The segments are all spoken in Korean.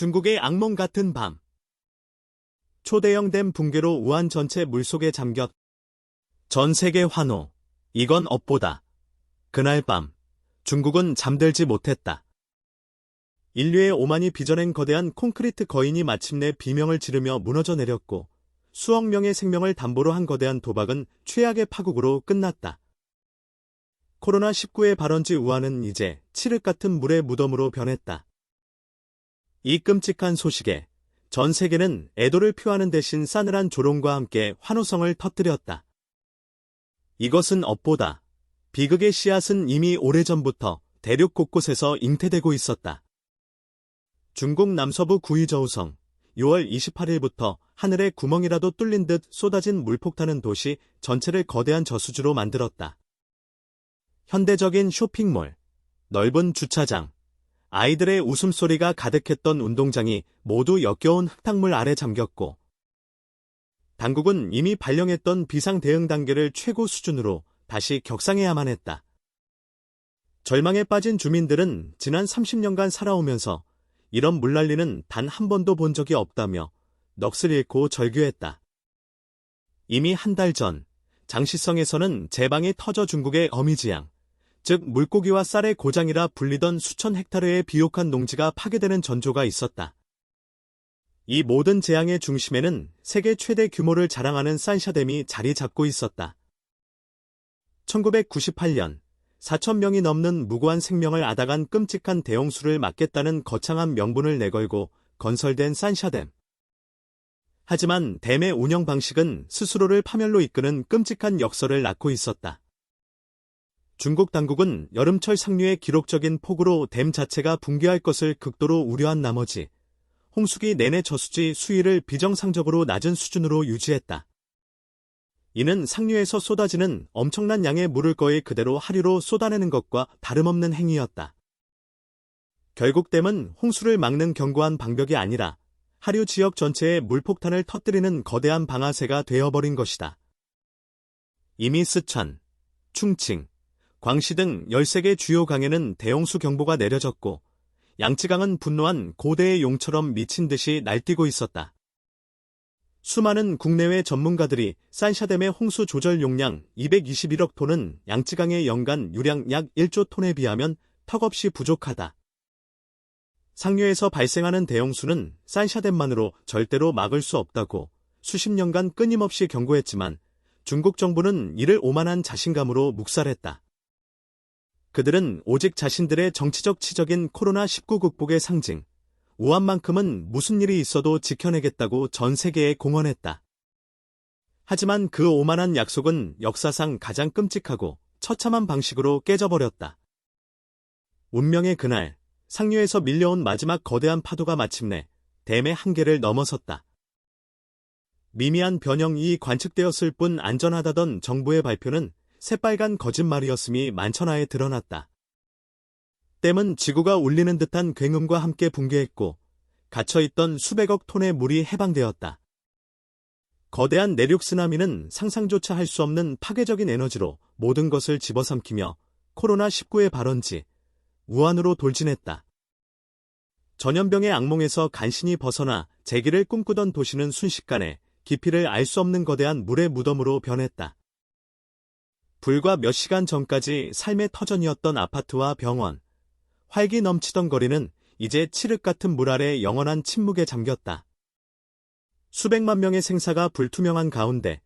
중국의 악몽 같은 밤. 초대형 댐 붕괴로 우한 전체 물속에 잠겼. 전 세계 환호. 이건 업보다. 그날 밤, 중국은 잠들지 못했다. 인류의 오만이 빚어낸 거대한 콘크리트 거인이 마침내 비명을 지르며 무너져 내렸고, 수억 명의 생명을 담보로 한 거대한 도박은 최악의 파국으로 끝났다. 코로나19의 발원지 우한은 이제 칠흑 같은 물의 무덤으로 변했다. 이 끔찍한 소식에 전 세계는 애도를 표하는 대신 싸늘한 조롱과 함께 환호성을 터뜨렸다. 이것은 업보다. 비극의 씨앗은 이미 오래전부터 대륙 곳곳에서 잉태되고 있었다. 중국 남서부 구이저우성, 6월 28일부터 하늘에 구멍이라도 뚫린 듯 쏟아진 물폭탄은 도시 전체를 거대한 저수지로 만들었다. 현대적인 쇼핑몰, 넓은 주차장, 아이들의 웃음소리가 가득했던 운동장이 모두 역겨운 흙탕물 아래 잠겼고, 당국은 이미 발령했던 비상 대응 단계를 최고 수준으로 다시 격상해야만 했다. 절망에 빠진 주민들은 지난 30년간 살아오면서 이런 물난리는 단 한 번도 본 적이 없다며 넋을 잃고 절규했다. 이미 한 달 전, 장시성에서는 제방이 터져 중국의 어미지양, 즉 물고기와 쌀의 고장이라 불리던 수천 헥타르의 비옥한 농지가 파괴되는 전조가 있었다. 이 모든 재앙의 중심에는 세계 최대 규모를 자랑하는 산샤댐이 자리 잡고 있었다. 1998년 4,000명이 넘는 무고한 생명을 앗아간 끔찍한 대홍수를 막겠다는 거창한 명분을 내걸고 건설된 산샤댐. 하지만 댐의 운영 방식은 스스로를 파멸로 이끄는 끔찍한 역설을 낳고 있었다. 중국 당국은 여름철 상류의 기록적인 폭우로 댐 자체가 붕괴할 것을 극도로 우려한 나머지 홍수기 내내 저수지 수위를 비정상적으로 낮은 수준으로 유지했다. 이는 상류에서 쏟아지는 엄청난 양의 물을 거의 그대로 하류로 쏟아내는 것과 다름없는 행위였다. 결국 댐은 홍수를 막는 견고한 방벽이 아니라 하류 지역 전체에 물폭탄을 터뜨리는 거대한 방아쇠가 되어버린 것이다. 이미 쓰촨, 충칭, 광시 등 13개 주요 강에는 대홍수 경보가 내려졌고, 양쯔강은 분노한 고대의 용처럼 미친 듯이 날뛰고 있었다. 수많은 국내외 전문가들이 산샤댐의 홍수 조절 용량 221억 톤은 양쯔강의 연간 유량 약 1조 톤에 비하면 턱없이 부족하다. 상류에서 발생하는 대홍수는 산샤댐만으로 절대로 막을 수 없다고 수십 년간 끊임없이 경고했지만 중국 정부는 이를 오만한 자신감으로 묵살했다. 그들은 오직 자신들의 정치적 치적인 코로나19 극복의 상징, 우한만큼은 무슨 일이 있어도 지켜내겠다고 전 세계에 공언했다. 하지만 그 오만한 약속은 역사상 가장 끔찍하고 처참한 방식으로 깨져버렸다. 운명의 그날, 상류에서 밀려온 마지막 거대한 파도가 마침내 댐의 한계를 넘어섰다. 미미한 변형이 관측되었을 뿐 안전하다던 정부의 발표는 새빨간 거짓말이었음이 만천하에 드러났다. 댐은 지구가 울리는 듯한 굉음과 함께 붕괴했고 갇혀있던 수백억 톤의 물이 해방되었다. 거대한 내륙 쓰나미는 상상조차 할 수 없는 파괴적인 에너지로 모든 것을 집어삼키며 코로나19의 발원지 우한으로 돌진했다. 전염병의 악몽에서 간신히 벗어나 재기를 꿈꾸던 도시는 순식간에 깊이를 알 수 없는 거대한 물의 무덤으로 변했다. 불과 몇 시간 전까지 삶의 터전이었던 아파트와 병원, 활기 넘치던 거리는 이제 칠흑 같은 물 아래 영원한 침묵에 잠겼다. 수백만 명의 생사가 불투명한 가운데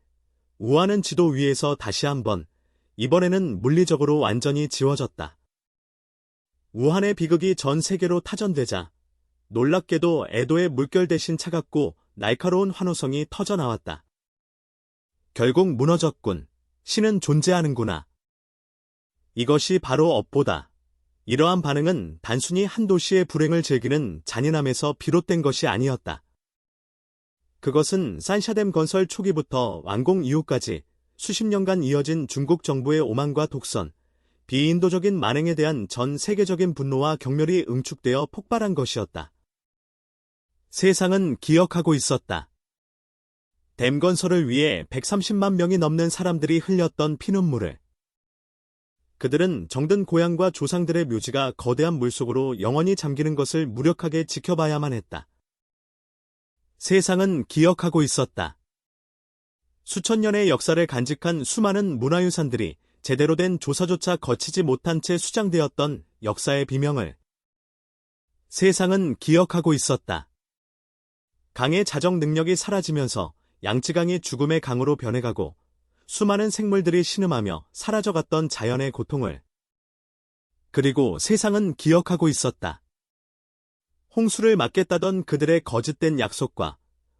우한은 지도 위에서 다시 한번, 이번에는 물리적으로 완전히 지워졌다. 우한의 비극이 전 세계로 타전되자 놀랍게도 애도의 물결 대신 차갑고 날카로운 환호성이 터져나왔다. 결국 무너졌군. 신은 존재하는구나. 이것이 바로 업보다. 이러한 반응은 단순히 한 도시의 불행을 즐기는 잔인함에서 비롯된 것이 아니었다. 그것은 산샤댐 건설 초기부터 완공 이후까지 수십 년간 이어진 중국 정부의 오만과 독선, 비인도적인 만행에 대한 전 세계적인 분노와 경멸이 응축되어 폭발한 것이었다. 세상은 기억하고 있었다. 댐 건설을 위해 130만 명이 넘는 사람들이 흘렸던 피눈물을. 그들은 정든 고향과 조상들의 묘지가 거대한 물속으로 영원히 잠기는 것을 무력하게 지켜봐야만 했다. 세상은 기억하고 있었다. 수천 년의 역사를 간직한 수많은 문화유산들이 제대로 된 조사조차 거치지 못한 채 수장되었던 역사의 비명을 세상은 기억하고 있었다. 강의 자정 능력이 사라지면서 양쯔강이 죽음의 강으로 변해가고 수많은 생물들이 신음하며 사라져갔던 자연의 고통을 그리고 세상은 기억하고 있었다. 홍수를 막겠다던 그들의 거짓된 약속과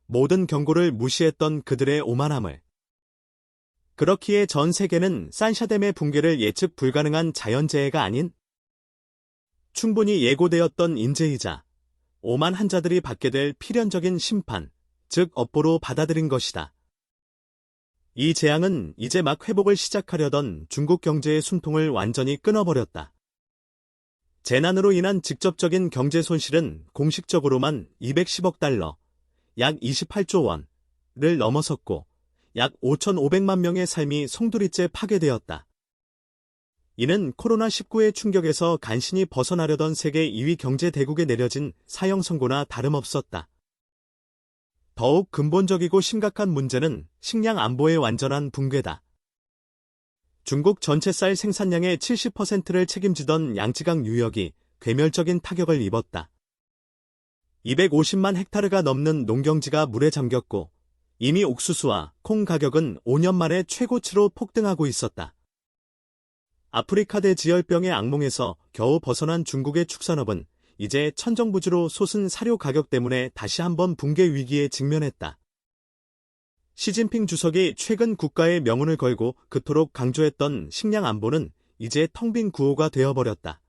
모든 경고를 무시했던 그들의 오만함을 그렇기에 전 세계는 산샤댐의 붕괴를 예측 불가능한 자연재해가 아닌 충분히 예고되었던 인재이자 오만한 자들이 받게 될 필연적인 심판, 즉 업보로 받아들인 것이다. 이 재앙은 이제 막 회복을 시작하려던 중국 경제의 숨통을 완전히 끊어버렸다. 재난으로 인한 직접적인 경제 손실은 공식적으로만 210억 달러, 약 28조 원을 넘어섰고 약 5,500만 명의 삶이 송두리째 파괴되었다. 이는 코로나19의 충격에서 간신히 벗어나려던 세계 2위 경제 대국에 내려진 사형 선고나 다름없었다. 더욱 근본적이고 심각한 문제는 식량 안보의 완전한 붕괴다. 중국 전체 쌀 생산량의 70%를 책임지던 양쯔강 유역이 괴멸적인 타격을 입었다. 250만 헥타르가 넘는 농경지가 물에 잠겼고 이미 옥수수와 콩 가격은 5년 만에 최고치로 폭등하고 있었다. 아프리카대 지열병의 악몽에서 겨우 벗어난 중국의 축산업은 이제 천정부지로 솟은 사료 가격 때문에 다시 한번 붕괴 위기에 직면했다. 시진핑 주석이 최근 국가의 명운을 걸고 그토록 강조했던 식량 안보는 이제 텅 빈 구호가 되어버렸다.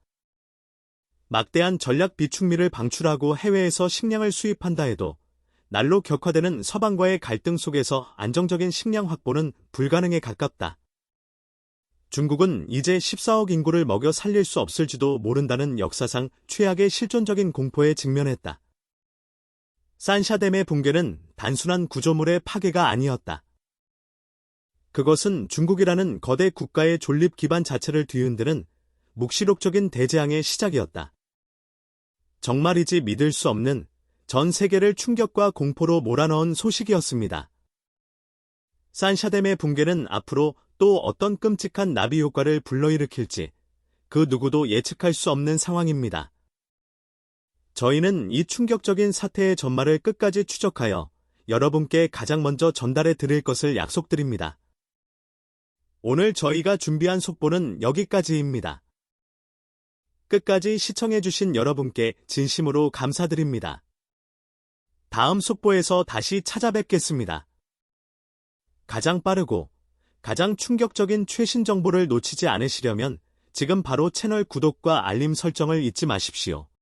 막대한 전략 비축미를 방출하고 해외에서 식량을 수입한다 해도 날로 격화되는 서방과의 갈등 속에서 안정적인 식량 확보는 불가능에 가깝다. 중국은 이제 14억 인구를 먹여 살릴 수 없을지도 모른다는 역사상 최악의 실존적인 공포에 직면했다. 산샤댐의 붕괴는 단순한 구조물의 파괴가 아니었다. 그것은 중국이라는 거대 국가의 존립 기반 자체를 뒤흔드는 묵시록적인 대재앙의 시작이었다. 정말이지 믿을 수 없는 전 세계를 충격과 공포로 몰아넣은 소식이었습니다. 산샤댐의 붕괴는 앞으로 또 어떤 끔찍한 나비 효과를 불러일으킬지 그 누구도 예측할 수 없는 상황입니다. 저희는 이 충격적인 사태의 전말을 끝까지 추적하여 여러분께 가장 먼저 전달해 드릴 것을 약속드립니다. 오늘 저희가 준비한 속보는 여기까지입니다. 끝까지 시청해주신 여러분께 진심으로 감사드립니다. 다음 속보에서 다시 찾아뵙겠습니다. 가장 빠르고 가장 충격적인 최신 정보를 놓치지 않으시려면 지금 바로 채널 구독과 알림 설정을 잊지 마십시오.